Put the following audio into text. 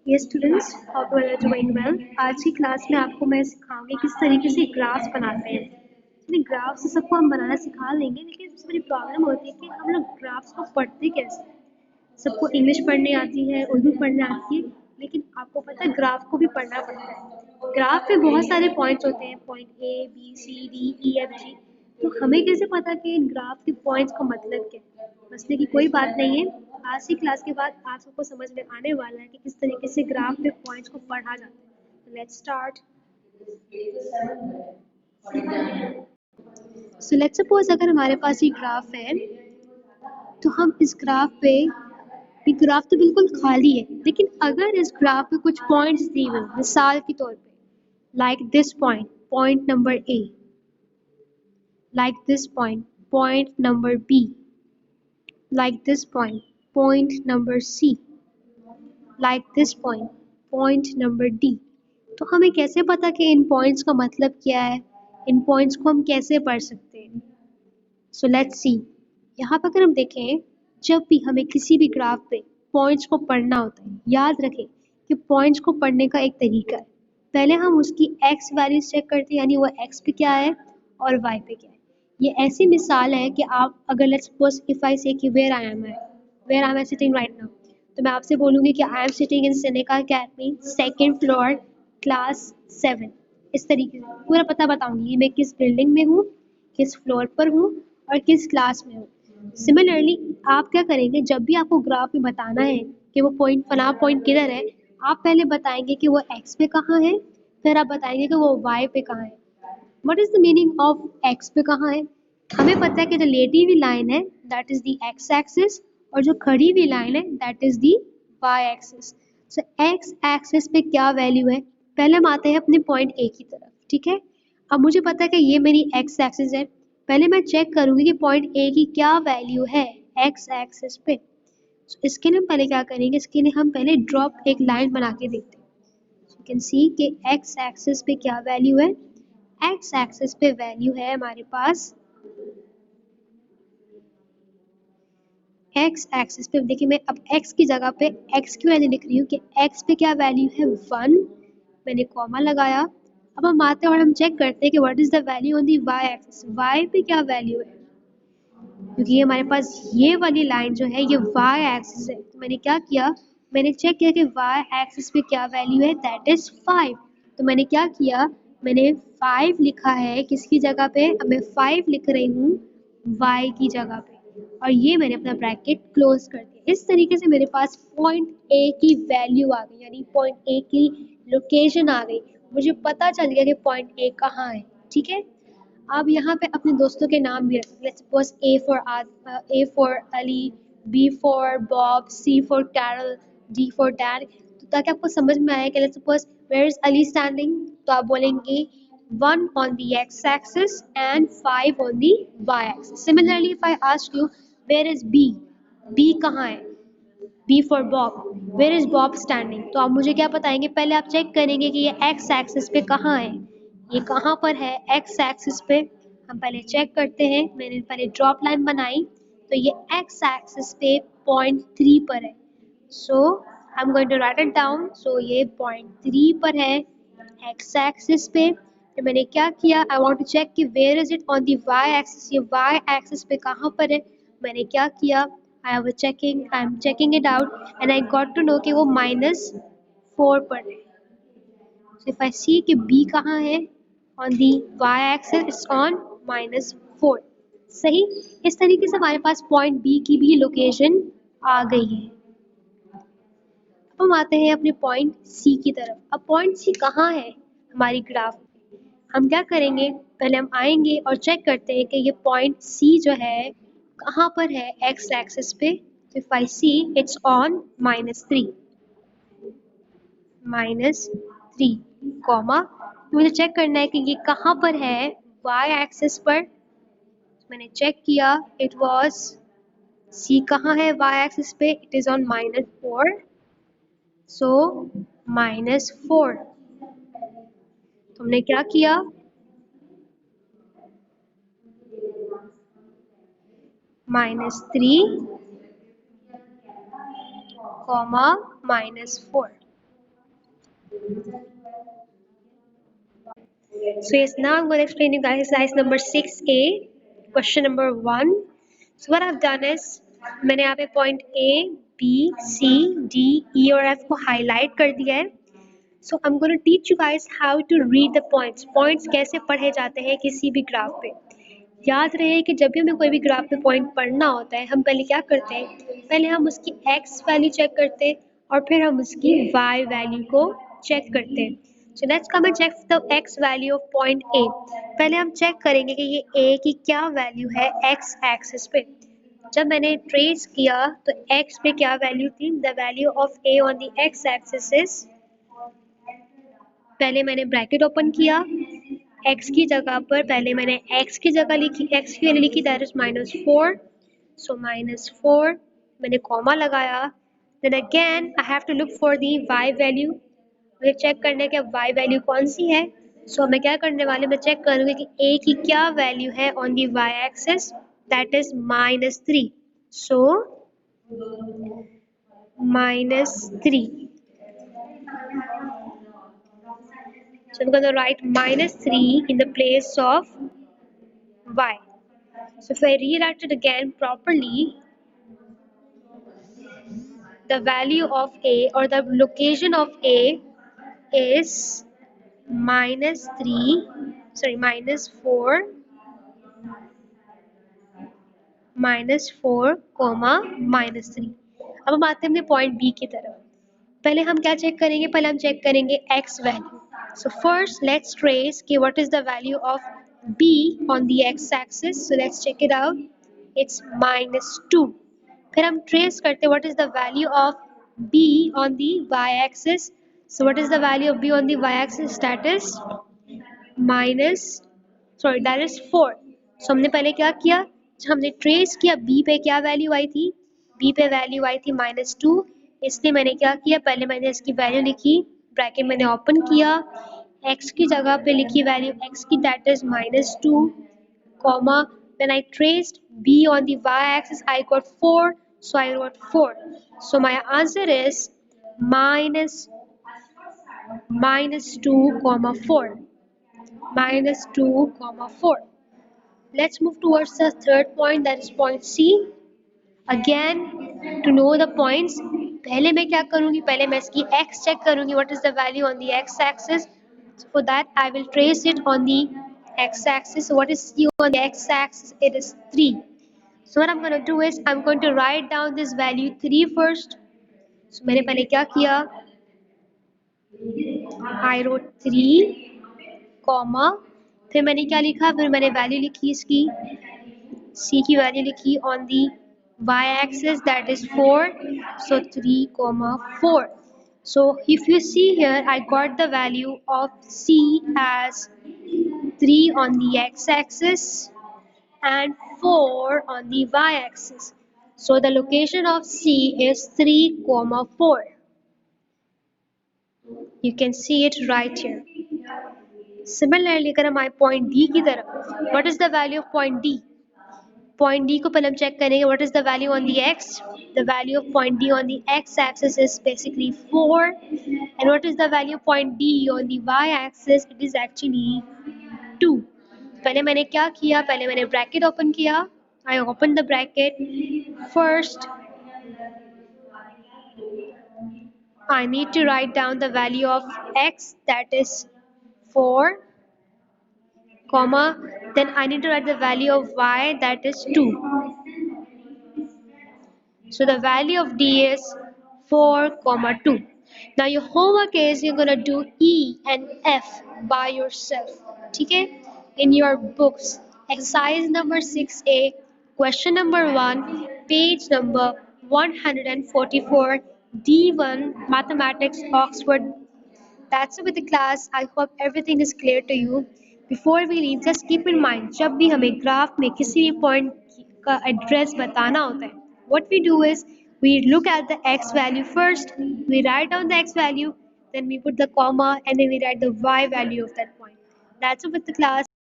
ये students hope you are doing well। आज की क्लास में आपको मैं सिखाऊंगी किस तरीके से ग्राफ्स बनाते हैं। यानी ग्राफ्स से सबको हम बनाना सिखा लेंगे, लेकिन सबसे बड़ी प्रॉब्लम होती है कि हम लोग ग्राफ्स को पढ़ते कैसे। सबको इंग्लिश पढ़ने आती है, उर्दू पढ़ने आती है, लेकिन आपको पता है ग्राफ को भी पढ़ना पड़ता है। ग्राफ पे बहुत सारे पॉइंट्स होते हैं, point A B C D E F G. तो हमें कैसे पता कि इन ग्राफ के पॉइंट्स का मतलब क्या है। मसले की कोई बात नहीं है। आज की क्लास के बाद आप सबको समझ में आने वाला है कि किस तरीके से ग्राफ पे पॉइंट्स को पढ़ा जाता है। Let's start. So let's suppose अगर हमारे पास ये ग्राफ है, तो हम इस ग्राफ पे, ये ग्राफ तो बिल्कुल खाली है, लेकिन अगर इस ग्राफ पे कुछ पॉइंट्स दिए हुए, मिसाल के तौर पे like this point, point number A, like this point, point number B, like this point, point number C, like this point, point number D. तो हमें कैसे पता कि इन पॉइंट्स का मतलब क्या है, इन पॉइंट्स को हम कैसे पढ़ सकते हैं। So let's see. यहाँ पर अगर हम देखें, जब भी हमें किसी भी ग्राफ पे पॉइंट्स को पढ़ना होता है, याद रखें कि पॉइंट्स को पढ़ने का एक तरीका है। पहले हम उसकी एक्स वैल्यूज चेक करते हैं, यानी वो एक्स पे क्या है और वाई पे क्या है। ये ऐसी मिसाल है कि आप अगर let's suppose if I say कि where I am sitting right now, तो मैं आपसे बोलूँगी कि I am sitting in Seneca academy, second floor, class 7। इस तरीके से पूरा पता बताऊंगी मैं किस बिल्डिंग में हूँ, किस फ्लोर पर हूँ और किस क्लास में हूँ। सिमिलरली आप क्या करेंगे, जब भी आपको ग्राफ में बताना है कि वो पॉइंट फला पॉइंट किधर है, आप पहले बताएंगे कि वो एक्स पे कहाँ है, फिर आप बताएंगे कि वो वाई पे कहाँ है। What is the meaning of x पे कहाँ है। हमें पता है कि जो लेटी हुई लाइन है that is the X axis, और जो खड़ी हुई लाइन है that is the Y axis. So X axis पे क्या वैल्यू है, पहले हम आते हैं अपने पॉइंट ए की तरफ, ठीक है। अब मुझे पता है कि ये मेरी एक्स एक्सिस है, पहले मैं चेक करूंगी कि पॉइंट ए की क्या वैल्यू है एक्स एक्सिस पे। So, इसके लिए हम पहले क्या करेंगे, इसके लिए हम पहले ड्रॉप एक लाइन बना के देखते हैं। यू कैन सी कि एक्स एक्सिस पे क्या वैल्यू है। एक्स एक्सिस पे वैल्यू है हमारे पास, एक्स एक्सिस पे देखिए, मैं अब एक्स की जगह पे एक्स की वैल्यू लिख रही हूँ कि एक्स पे क्या वैल्यू है 1, मैंने कॉमा लगाया। अब हम आते हैं और हम चेक करते हैं कि what is the value on the Y axis, Y पे क्या वैल्यू है, क्योंकि ये हमारे पास ये वाली लाइन जो है ये वाई एक्सिस है। तो मैंने क्या किया, मैंने चेक किया कि वाई एक्सिस पे क्या वैल्यू है, दैट इज 5। तो मैंने क्या किया, मैंने 5 लिखा है किसकी जगह पे, अब मैं 5 लिख रही हूँ y की जगह पे, और ये मैंने अपना ब्रैकेट क्लोज कर दिया। इस तरीके से मेरे पास पॉइंट ए की वैल्यू आ गई, यानी पॉइंट ए की लोकेशन आ गई। मुझे पता चल गया कि पॉइंट ए कहाँ है, ठीक है। आप यहाँ पे अपने दोस्तों के नाम भी रखें। Let's suppose A for Ali, B for Bob, C for Carol, D for dad, तो ताकि आपको समझ में आए कि let's suppose where is Ali standing, तो आप बोलेंगे 1 on the x-axis and 5 on the y-axis. Similarly, if I ask you where is B, B कहाँ है, B for Bob, where is Bob standing, तो आप मुझे क्या बताएंगे, पहले आप चेक करेंगे कि ये x एक्सिस पे कहाँ है, ये कहाँ पर है x एक्सिस पे। हम पहले चेक करते हैं, मैंने पहले ड्रॉप लाइन बनाई, तो ये x एक्सिस पे पॉइंट 3 पर है। So I am going to write it down. So ये पॉइंट 3 पर है x एक्सिस पे। तो मैंने क्या किया, आई वांट टू चेक कि where is it on the y axis, ये y एक्सिस पे कहाँ पर है। मैंने क्या किया, I am checking it out and I got to know कि वो -4 पर है। सो इफ आई सी कि b कहाँ है on the y axis, it's on -4। सही। इस तरीके से हमारे पास पॉइंट b की भी लोकेशन आ गई है। अब हम आते हैं अपने पॉइंट सी की तरफ। अब पॉइंट सी कहाँ है हमारी ग्राफ में, हम क्या करेंगे, पहले हम आएंगे और चेक करते हैं कि ये पॉइंट सी जो है कहाँ पर है एक्स एक्सिस पे। तो if I see it's on -3, comma, तो मुझे चेक करना है कि ये कहाँ पर है वाई एक्सिस पर। मैंने चेक किया, इट वॉज सी कहाँ है वाई एक्सिस पे, इट इज ऑन -4, सो -4। तुमने क्या किया, -3, comma -4। So yes, now I'm going to explain you guys exercise number 6A, question number 1. So what I've done is मैंने यहाँ पे point A, B, C, D, E और F को highlight कर दिया है. So I'm going to teach you guys how to read the points. Points कैसे पढ़े जाते हैं किसी भी ग्राफ पे. याद रहे कि जब भी हमें कोई भी ग्राफ पे पॉइंट पढ़ना होता है हम पहले क्या करते हैं, पहले हम उसकी x वैल्यू चेक करते हैं और फिर हम उसकी y वैल्यू को चेक करते हैं. So let's come and check the x value of point A. पहले हम चेक करेंगे कि ये A की क्या वैल्यू है x एक्सिस पे. जब मैंने ट्रेस किया तो x पे क्या वैल्यू थी, the value of A on the x axis is, पहले मैंने ब्रैकेट ओपन किया, x की जगह पर पहले मैंने x की जगह लिखी, x की वैल्यू लिखी दैट इज -4. सो -4 मैंने कॉमा लगाया. Then again I have to look for the y value. मुझे चेक करना है कि y वैल्यू कौन सी है. सो मैं क्या करने वाले, मैं चेक करूंगी कि a की क्या वैल्यू है on the y axis, that is -3. So -3. So I'm going to write -3 in the place of y. So if I rewrite it again properly, the value of A or the location of A is -4, comma -3. अब हम आते हैं अपने point B की तरफ. पहले हम क्या चेक करेंगे, पहले हम चेक करेंगे x value. So first let's trace कि what is the value of B on the x axis. So let's check it out. It's -2. फिर हम trace करते what is the value of B on the y axis. So what is the value of B on the y axis? That is that is 4. So हमने पहले क्या किया, हमने trace किया B पे क्या वैल्यू आई थी, B पे वैल्यू आई थी -2. इसलिए मैंने क्या किया, पहले मैंने इसकी वैल्यू लिखी, ब्रैकेट मैंने ओपन किया, x की जगह पे लिखी वैल्यू x की that is -2, comma, then I traced B on the y-axis, I got 4, so I wrote 4. So my answer is -2, 4. -2, 4. Let's move towards the third point, that is point C. Again, to know the points, पहले मैं क्या करूँगी, पहले मैं इसकी x check करूँगी, what is the value on the x axis. So for that I will trace it on the x axis. So what is C on the x axis? It is 3. So what I'm going to do is I'm going to write down this value 3 first. So मैंने पहले क्या किया, I wrote 3, comma, फिर मैंने क्या लिखा, फिर मैंने वैल्यू लिखी इसकी, C की वैल्यू लिखी on the y axis, that is 4. So 3, 4. So if you see here, I got the value of C as 3 on the x axis and 4 on the y axis. So the location of C is 3, 4. You can see it right here. Similarly, अगर हमारे point D की तरफ, what is the value of point D? Point D को पहले हम check करेंगे, what is the value on the x? The value of point D on the x axis is basically 4. And what is the value of point D on the y axis? It is actually 2. पहले मैंने क्या किया, पहले मैंने bracket open किया, I opened the bracket. First I need to write down the value of x, that is 4, comma, then I need to write the value of y, that is 2. So the value of D is 4, 2. Now your homework is you're gonna do E and F by yourself. Okay? In your books. Exercise number 6A, question number 1, page number 144, D1 Mathematics Oxford. That's it with the class. I hope everything is clear to you. Before we leave, just keep in mind, जब भी हमें graph में किसी भी point का address बताना होता है, what we do is we look at the x value first, we write down the x value, then we put the comma, and then we write the y value of that point. That's it with the class.